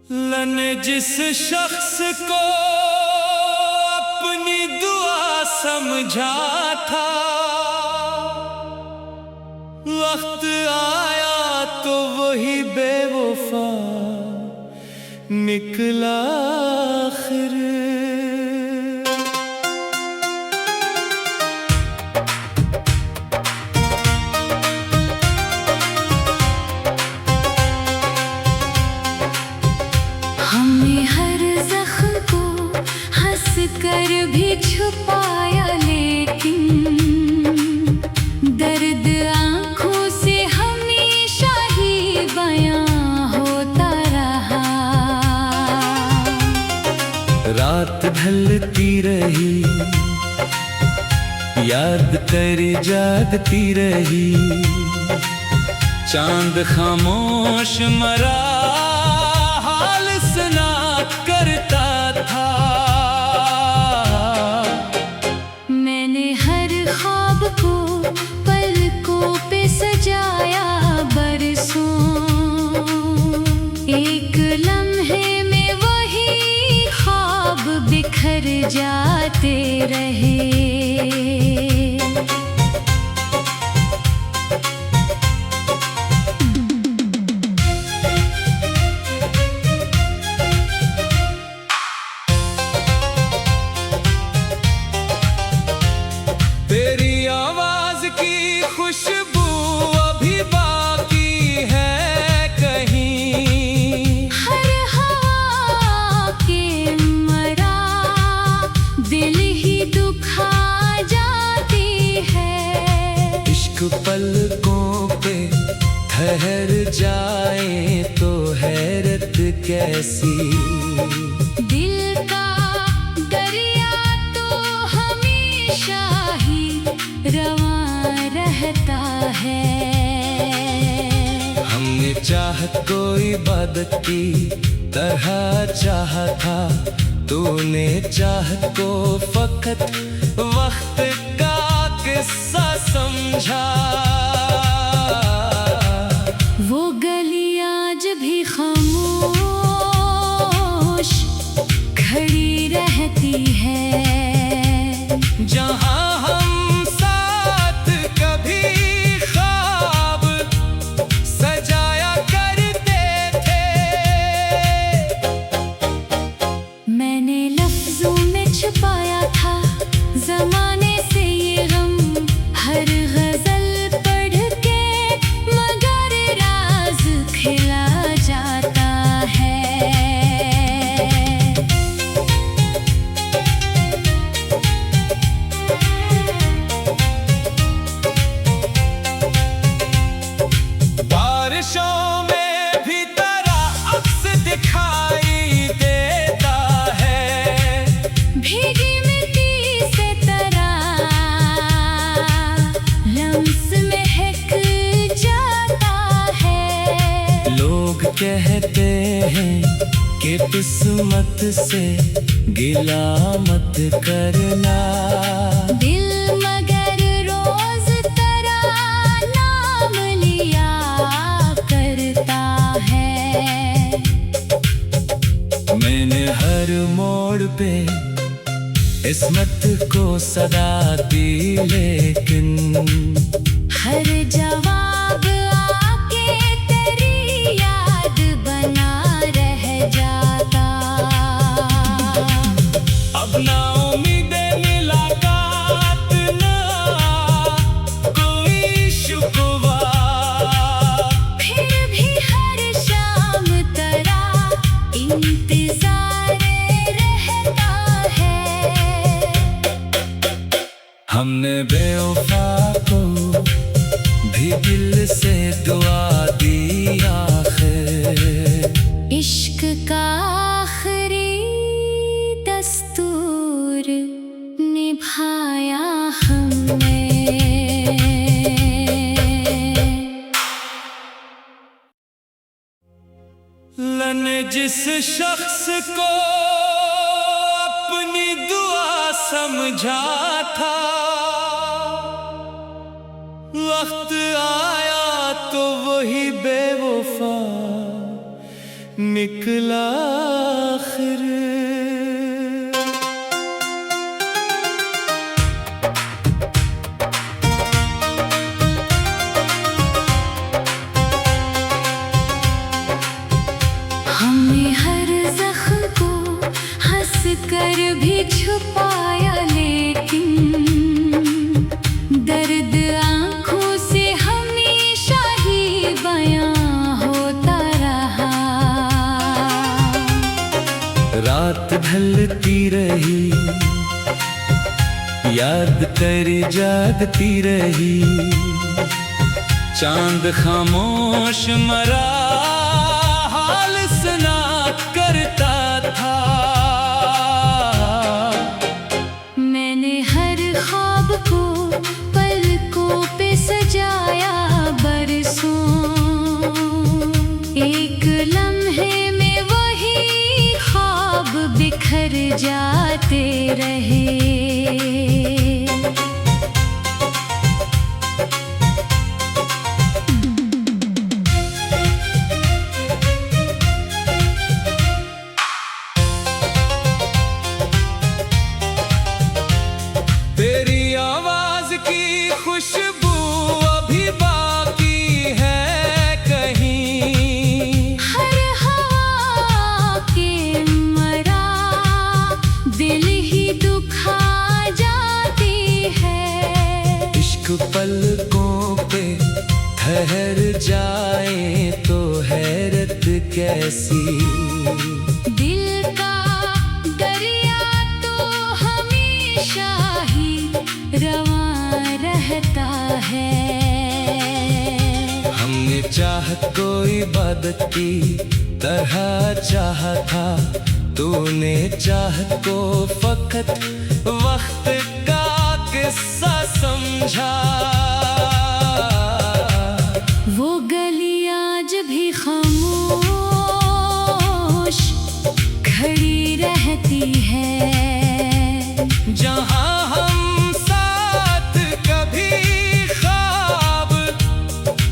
मैंने जिस शख्स को अपनी दुआ समझा था, वक्त आया तो वही बेवफा निकला आखिर। हमने हर जख्म को हंस कर भी छुपाया, लेकिन दर्द आंखों से हमेशा ही बयां होता रहा। रात ढलती रही, याद कर जागती रही, चांद खामोश मरा हाल सुना करता था। मैंने हर ख्वाब को पलकों पे सजाया बरसों, एक लम्हे में वही ख्वाब बिखर जाते रहे। खुशबू अभी बाकी है कहीं, हर हवा के मरा दिल ही दुखा जाती है। इश्क पलकों पे ठहर जाए तो हैरत कैसी, दिल का दरिया तो हमेशा ही रवां रहता है। हमने चाहत को इबादत की तरह चाहा था, तूने चाहत को फकत वक्त का किस्सा समझा। वो गली आज भी खामोश खड़ी रहती है, जहाँ हम साथ कभी ख्वाब सजाया करते थे। मैंने लफ्जों में छुपाया था जमाने से ये गम, हर गजल पढ़ के मगर राज खिला जाता है। बारिशों में भी तेरा अक्स दिखाई देता है, भीगी मिट्टी से तरह लम्स महक जाता है। लोग कहते हैं कि किस्मत से गिला मत करना, दिल मगर रोज तेरा नाम लिया करता है। मैंने हर मोड़ पे इस्मत को सदा दी, लेकिन हर जवाब आके तेरी याद बना रह जाता। अब ना उम्मीदें मुलाकात ना कोई शुक्वा, फिर भी हर शाम तेरा इंतजार रहता है। हमने बेवफा को भी दिल से दुआ दी आखिर। इश्क का आखिरी दस्तूर निभाया हमने। मैंने जिस शख्स को अपनी दुआ समझा था, वक्त आया तो वही बेवफा निकला आखिर। हमने हर जख्म को हंस कर भी छुपाया, लेकिन दर्द आंखों से हमेशा ही बयां होता रहा। रात ढलती रही, याद कर जागती रही, चांद खामोश मरा हाल सुना करता था। मैंने हर ख्वाब को पलकों पे सजाया बरसों, एक लम्हे में वही ख्वाब बिखर जाते रहे। तेरी आवाज की खुशबू अभी बाकी है कहीं, हर हवा के मरा दिल ही दुखा जाती है। इश्क पलकों पे ठहर जाए तो हैरत कैसी। दिल का दरिया तो हमेशा ही रवां रहता है। हमने चाहत को इबादत की तरह चाहा था, तूने चाहत को फकत वक्त का किस्सा समझा। वो गली आज भी खामोश खड़ी रहती है, जहाँ हम साथ कभी ख्वाब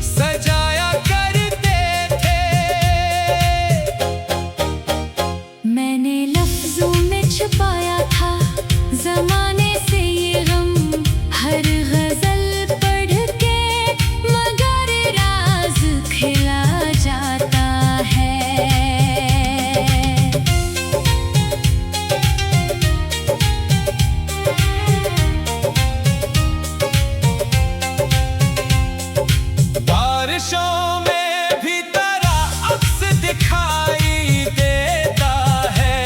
सजाया करते थे। मैंने लफ्जों में छुपाया था जमाने से ये गम, हर गजल पढ़ के मगर राज खिला जाता है। बारिशों में भी तेरा अक्स दिखाई देता है,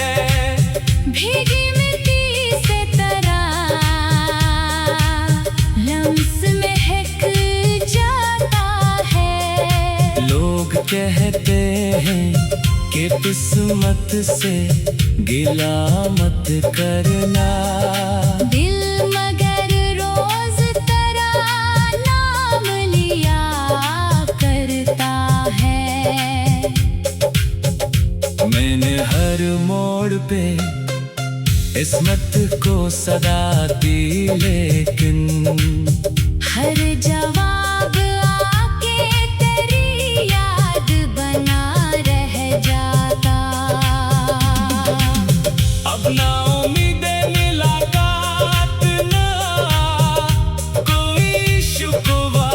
भीगी मिट्टी से तरह लम्स महक जाता है। लोग कहते हैं कि किस्मत से गिला मत करना, दिल मगर रोज तेरा नाम लिया करता है। मैंने हर मोड़ पे इस्मत को सदा दी, लेकिन हर जवाब आके तेरी याद बना रह जाता। अब ना उम्मीदें मुलाकात ना कोई शुक्वा,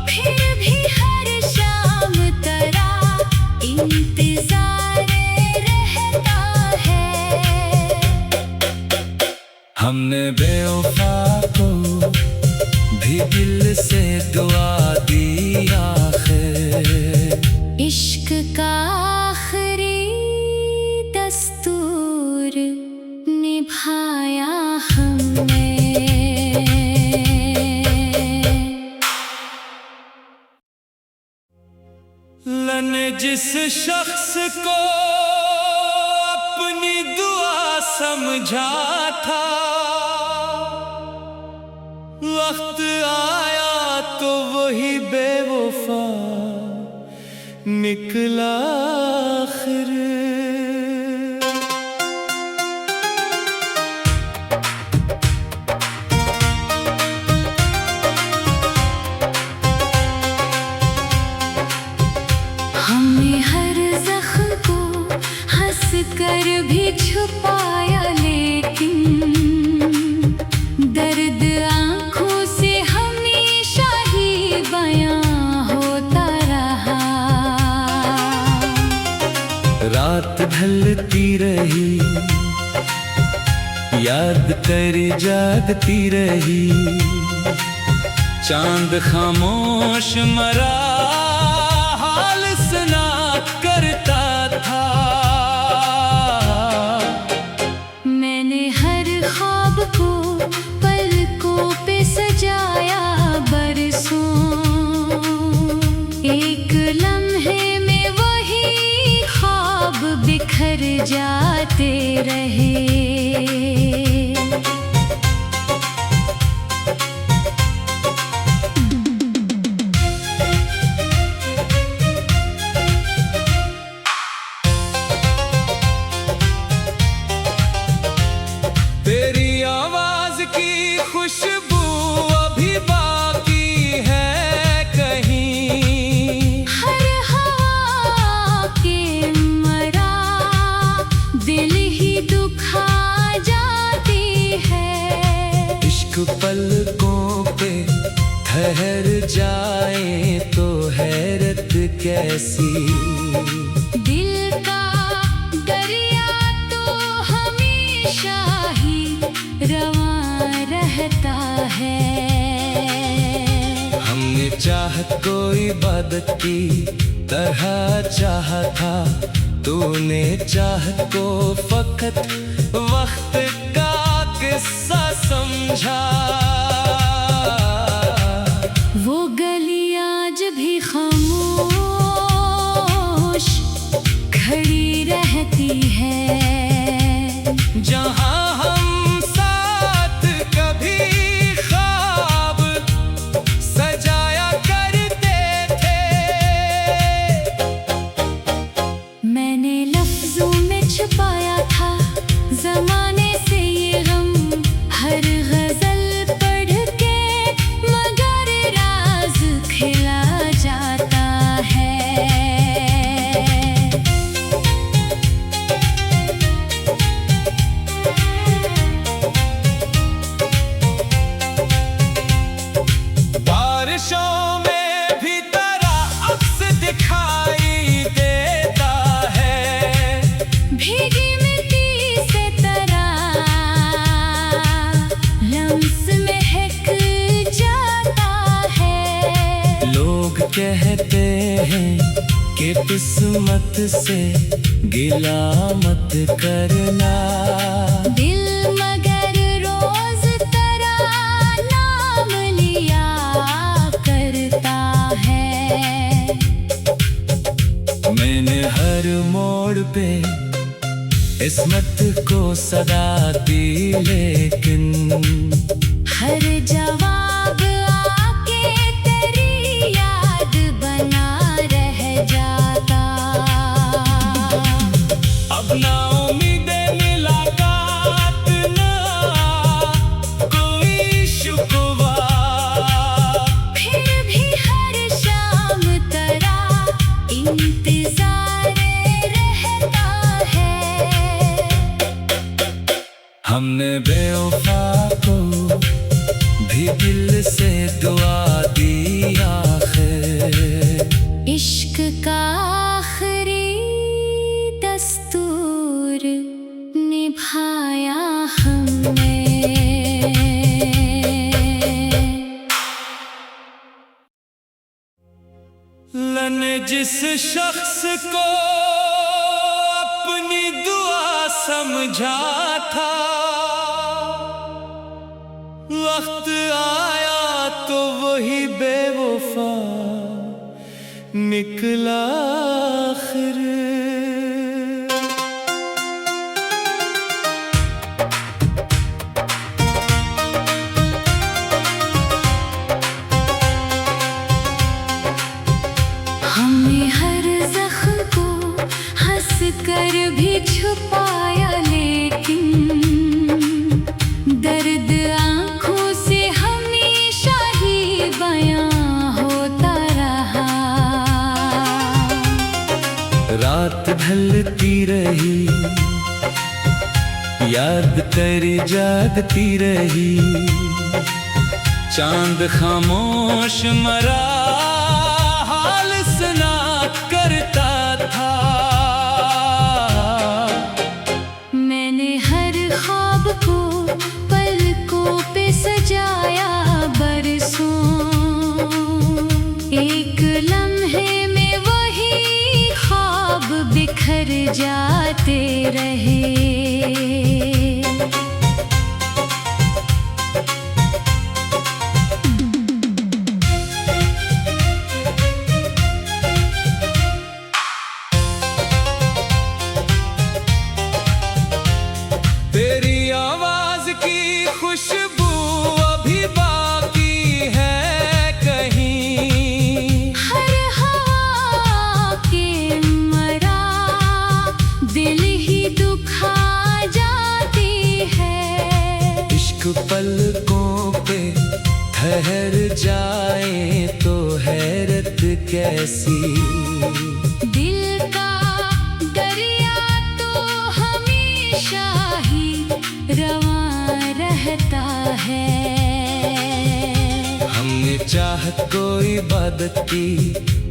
फिर भी हर शाम तेरा इंतजार रहता है। हमने बेवफा को भी दिल से दुआ दी आखिर। इश्क का आखिरी दस्तूर निभाया हमने। लन जिस शख्स को अपनी दुआ समझा था, वक्त आया तो वही बेवफा निकला आखिर। हमने हर जख्म को हंस कर भी छुपाया, लेकिन दर्द आंखों से हमेशा ही बयां होता रहा। रात ढलती रही, याद कर जागती रही, चांद खामोश मरा हाल सुना करता था। मैंने हर ख्वाब को पलकों पे सजाया बरसों, एक लम्हे में वही ख्वाब बिखर जाते रहे। तेरी आवाज की खुशबू अभी बाकी है कहीं, हर हवा के मरा दिल ही दुखा जाती है। इश्क पलकों पे ठहर जाए तो हैरत कैसी, दिल का दरिया तो हमेशा ही रवां रहता है। हमने चाहत को इबादत की तरह चाहा था, तूने चाहत को फकत वक्त का किस्सा समझा। वो गली आज भी खामोश खड़ी रहती है, जहाँ हम साथ कभी ख्वाब सजाया करते थे। मैंने लफ्जों में छुपाया था जमाने से ये गम, हर गजल पढ़ के मगर राज खिला जाता है। बारिशों में भी तेरा अक्स दिखाई देता है, भीगी मिट्टी से तरह लम्स महक जाता है। लोग कहते हैं कि किस्मत से गिला मत करना, दिल मगर रोज तेरा नाम लिया करता है। मैंने हर मोड़ पे इस्मत को सदा दी, लेकिन हर जवाब आके तेरी याद बना रह जाता। अब ना उम्मीदें मुलाकात ना कोई शुक्वा, फिर भी हर शाम तेरा इंतजार रहता है। हमने बेवफा को भी दिल से दुआ दी आखिर, इश्क का आखिरी दस्तूर निभाया हमने। लन जिस शख्स को अपनी दुआ समझा था, वक्त आया तो वही बेवफा निकला आखिर। हमने हर जख्म को हंस कर भी छुपाया, लेकिन दर्द आंखों से हमेशा ही बयां होता रहा। रात ढलती रही, याद तेरी जागती रही। चांद खामोश मरा, हाल सुना करता था। मैंने हर ख्वाब को पलकों पे सजाया बरसों, एक लम्हे में वही ख्वाब बिखर जाते रहे। तेरी आवाज की खुशबू अभी बाकी है कहीं, हर हवा के मरा दिल ही दुखा जाती है। इश्क पलकों पे ठहर जाए तो हैरत कैसी। दिल का दरिया तो हमेशा ही रवां रहता है। हमने चाहत को इबादत की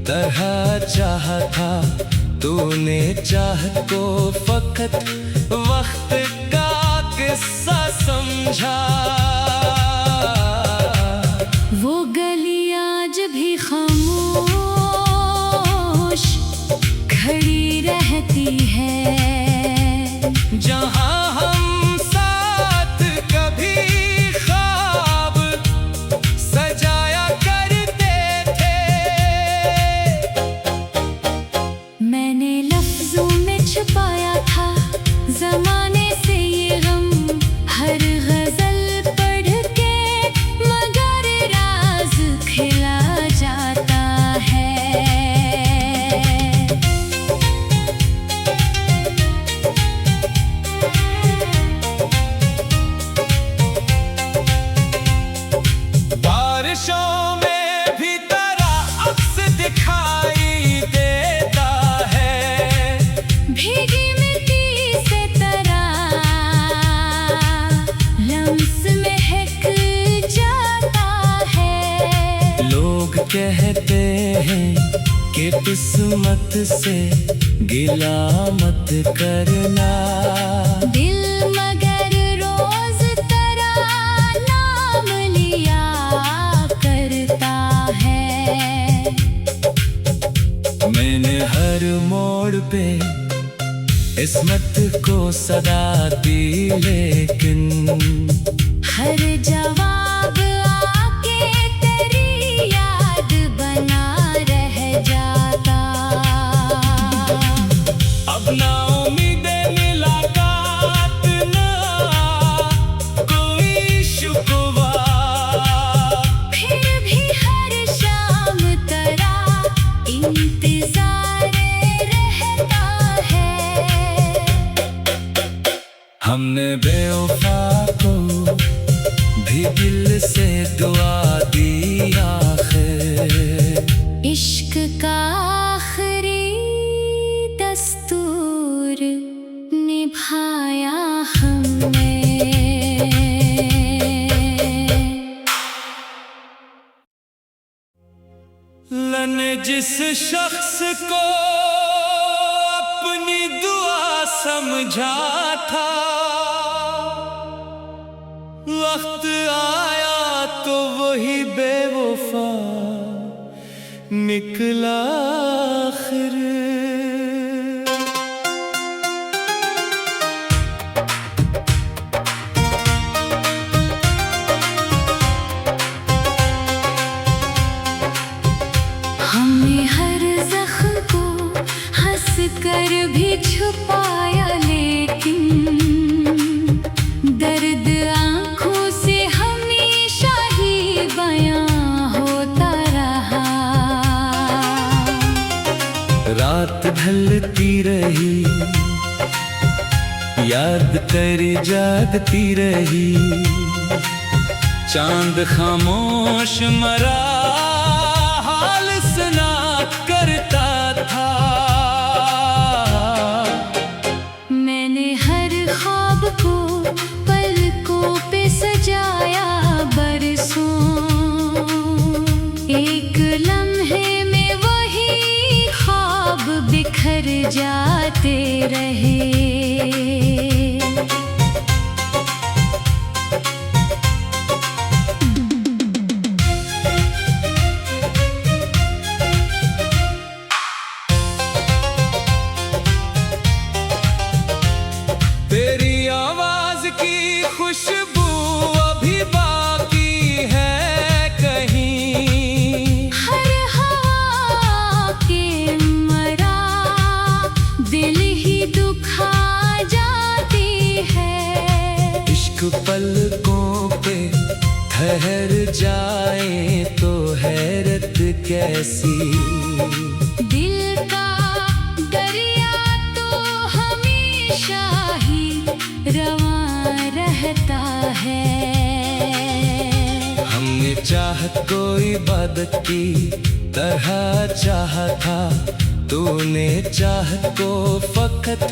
तरह चाहा था, तूने चाहत को फकत वक्त का किस्सा समझा। वो गली आज भी खामोश खड़ी रहती है, जहाँ हम साथ कभी ख्वाब सजाया करते थे। मैंने लफ्जों में छुपाया था जमाने से ये गम, हर गजल पढ़ के मगर राज खिला जाता है। बारिशों में भी तेरा अक्स दिखाई देता है, भीगी मिट्टी से तरह लम्स महक जाता है। लोग कहते हैं कि किस्मत से गिला मत करना, दिल मगर रोज तेरा नाम लिया करता है। मैंने हर मोड़ पे इस्मत को सदा दी, लेकिन हर जवाब आके तेरी याद बना रह जाता। अब ना उम्मीदें मुलाकात, ना कोई शुक्वा, फिर भी हर शाम तेरा इंतजार रहता है। हमने बेवफा को भी दिल से दुआ दी आखिर। इश्क का आखिरी दस्तूर निभाया हमने। मैंने जिस शख्स को अपनी दुआ समझा था, वक्त आया तो वही बेवफा निकला आखिर। हमने हर जख्म को हंस कर भी छुपाया, लेकिन दर्द आंखों से हमेशा ही बयां होता रहा। रात ढलती रही, याद तेरी जागती रही। चांद खामोश मरा, हाल सुना करता था। बिखर जाते रहे। तेरी आवाज की खुशबू अभी बाकी है कहीं, हर हवा के मरा दिल ही दुखा जाती है। इश्क पलकों पे ठहर जाए तो हैरत कैसी। दिल का दरिया तो हमेशा ही रवां रहता है। हमने चाहत को इबादत की तरह चाहा था, तूने चाहत को फकत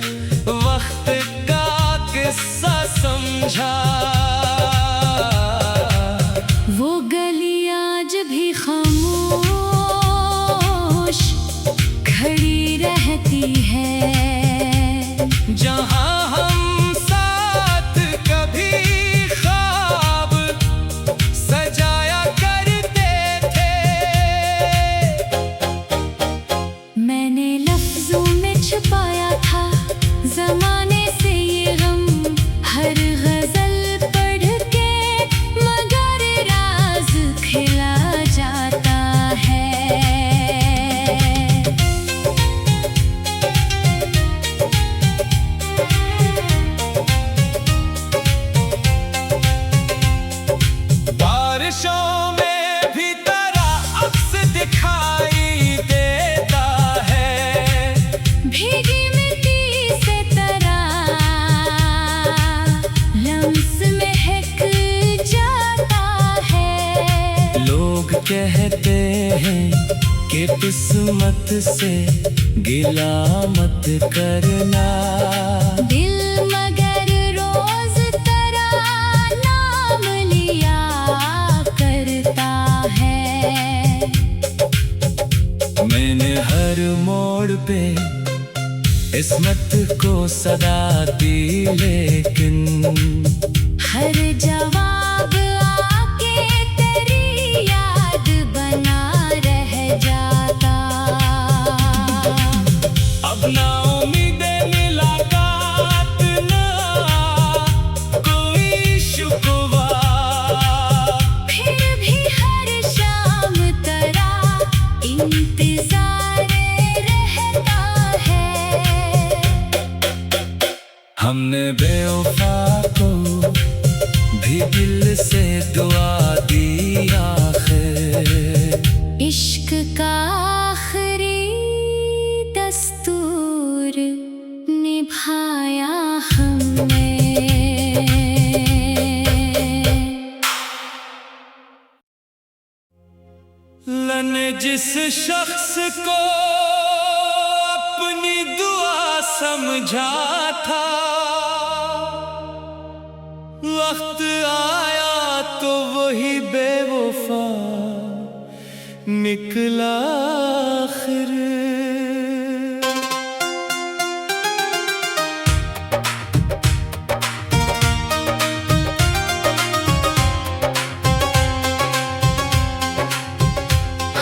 वक्त का किस्सा समझा। वो गली आज भी खामोश खड़ी रहती है, जहाँ हम साथ कभी ख्वाब सजाया करते थे। मैंने लफ्जों में छुपाया था जमाने से ये गम, हर गजल पढ़ के मगर राज खिला जाता है। बारिशों में भी तेरा अक्स दिखाई देता है, भीगी मिट्टी से तरह लम्स महक जाता है। लोग कहते हैं कि किस्मत से गिला मत करना, दिल मगर रोज तेरा नाम लिया करता है। मैंने हर मोड़ पे किस्मत को सदा दी, लेकिन हर जवाब आके तेरी याद बना रह जाता। अब ना उम्मीदें मुलाकात ना कोई शुक्वा, फिर भी हर शाम तेरा इंतजार रहता है। हमने बेवफा को भी दिल से दुआ दी, आखिर इश्क का आखिरी दस्तूर निभाया हमने। मैंने जिस शख्स को अपनी दुआ समझा था, वक्त आया तो वही बेवफा निकला आखिर।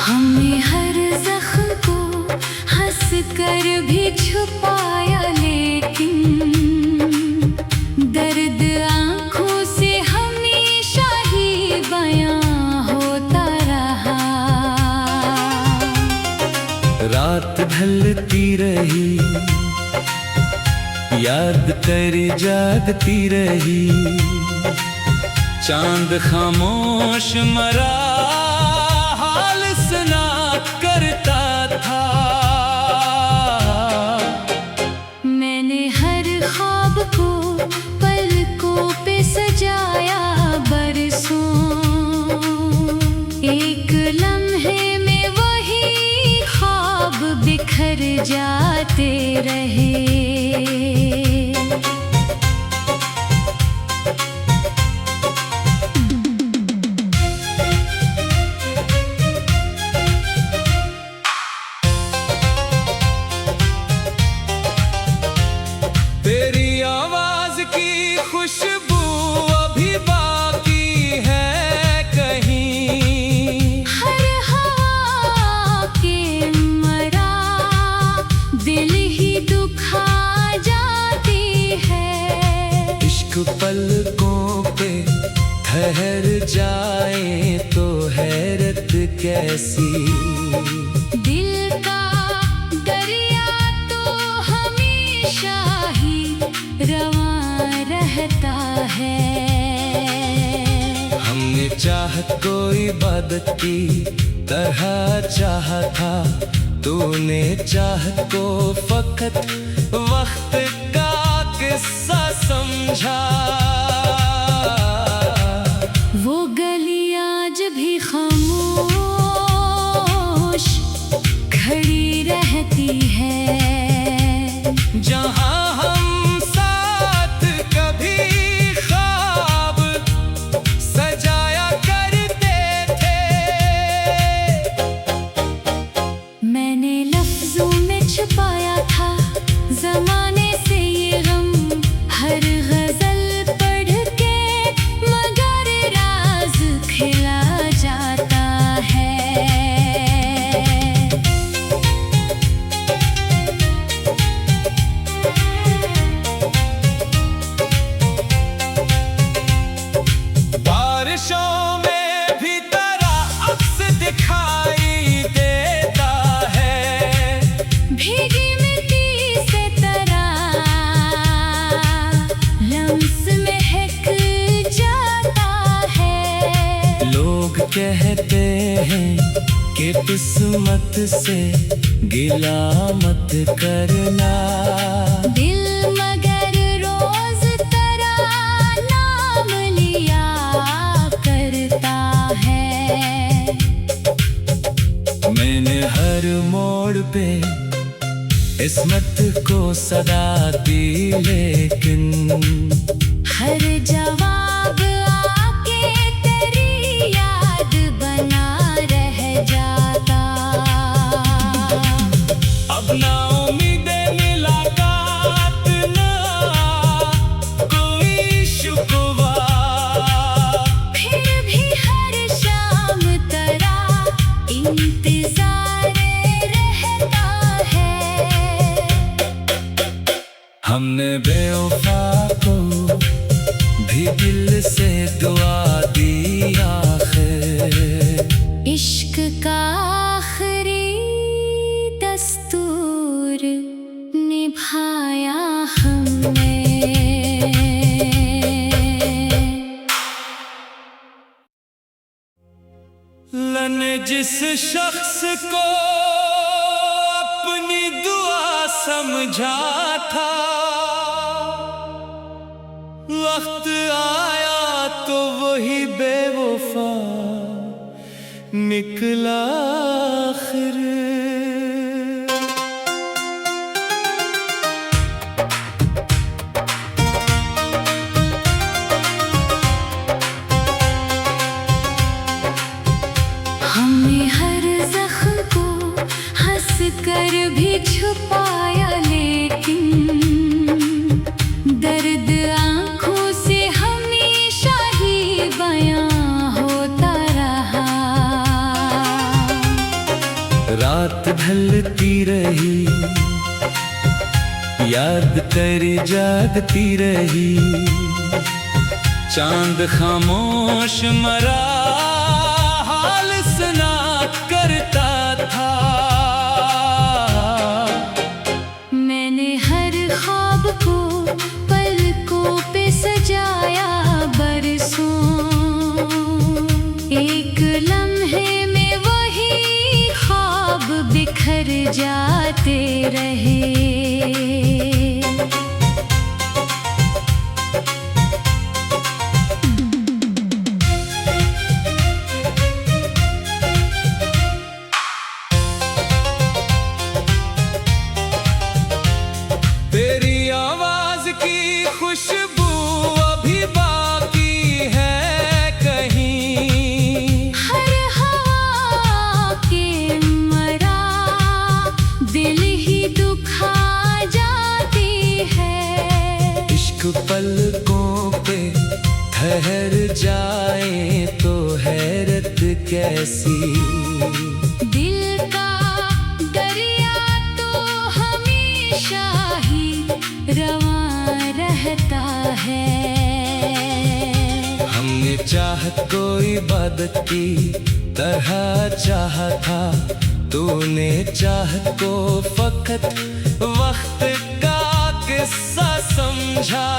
हमने हर जख्म को हंस कर भी छुपाया, लेकिन दर्द आंखों से हमेशा ही बयां होता रहा। रात ढलती रही, याद तेरी जागती रही, चांद खामोश मरा हाल सुना करता था। मैंने हर ख्वाब को पलकों पे सजाया बरसों, एक लम्हे में वही ख्वाब बिखर जाते रहे। की खुशबू अभी बाकी है कहीं। हर हवा के मरा दिल ही दुखा जाती है। इश्क पलकों पे ठहर जाए तो हैरत कैसी। दिल का दरिया तो हमेशा ही रवां रहता है। हमने चाहत को इबादत की तरह चाहा था, तूने चाहत को फकत वक्त का किस्सा समझा। वो गली आज भी खामोश खड़ी रहती है। जहाँ हम साथ कभी ख्वाब सजाया करते थे। मैंने लफ्जों में छुपाया था जमाने से ये गम। हर गजल पढ़ के मगर राज खिला जाता है। बारिशों में भी तेरा अक्स दिखाई देता है। भीगी मिट्टी से तरा लम्स महक जाता है। लोग कहते हैं कि किस्मत से गिला मत करना। दिल मगर रोज तरा नाम लिया करता है। मैंने हर मोड़ पे इस्मत को सदा दी, लेकिन हर जवाब आके तेरी याद बना रह जाता। अब ना उम्मीदें मुलाकात ना कोई शुक्वा। फिर भी हर शाम तेरा इंतजार रहता है। हमने बेवफा को भी दिल से दुआ दी आखिर। इश्क का आखिरी दस्तूर निभाया हमने। ने जिस शख्स को अपनी दुआ समझा था, वक्त आया तो वही बेवफा निकला आखिर। हमने हर जख्म को हंस कर भी छुपाया, लेकिन दर्द आंखों से हमेशा ही बयां होता रहा। रात ढलती रही, याद तेरी जागती रही, चांद खामोश मरा हाल सुना करता था। मैंने हर ख्वाब को पलकों पे सजाया बरसों, एक लम्हे में वही ख्वाब बिखर जाते रहे। तेरी आवाज की खुशबू अभी बाकी है कहीं। हर हवा के मरा दिल ही दुखा जाती है। इश्क पलकों पे ठहर जाए तो हैरत कैसी। दिल का दरिया तो हमेशा ही रवां रहता है। हमने चाहत को इबादत की तरह चाहा था, तूने चाहत को फकत वक्त का किस्सा समझा।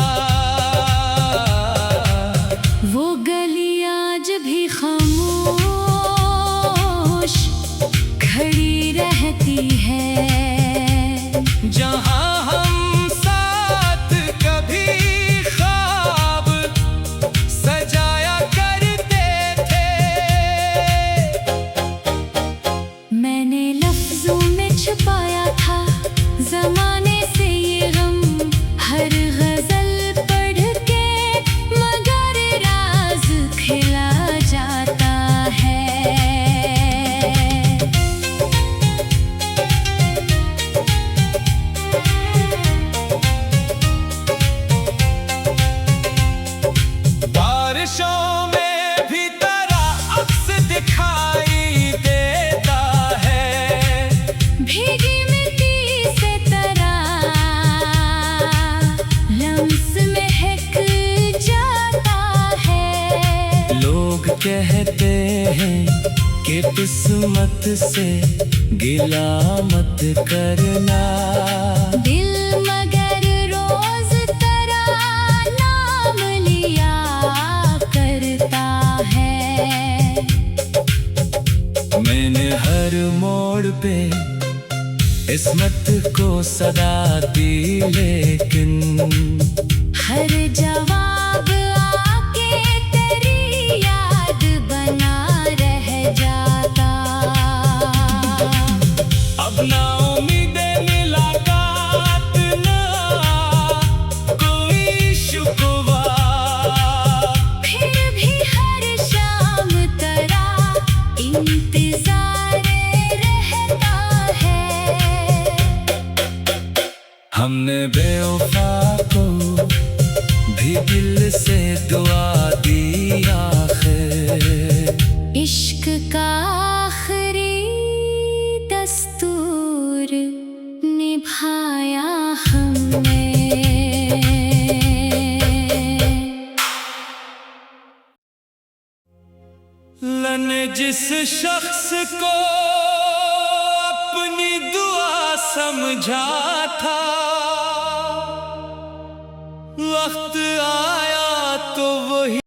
वो गली आज भी खामोश खड़ी रहती है, जहाँ हम साथ कभी ख्वाब सजाया करते थे। मैंने लफ्जों में छुपाया था जमाने से ये गम, हर गजल पढ़ के मगर राज खिला जाता है। बारिशों में भी तेरा अक्स दिखाई देता है, भीगी मिट्टी से तरह लम्स महक जाता है। लोग कहते हैं कि किस्मत से गिला मत करना, दिल मगर रोज तेरा नाम लिया करता है। मैंने हर मोड़ पे इस्मत को सदा दी, लेकिन हर जवाब आके तेरी याद बना रह जाता। अब ना उम्मीदें मुलाकात ना कोई शुक्वा, फिर भी हर शाम तेरा इंतजार रहता है। हमने बेवफा को भी दिल से दुआ दी आखिर। इश्क का आखिरी दस्तूर निभाया हमने। ने जिस शख्स को अपनी दुआ समझा था,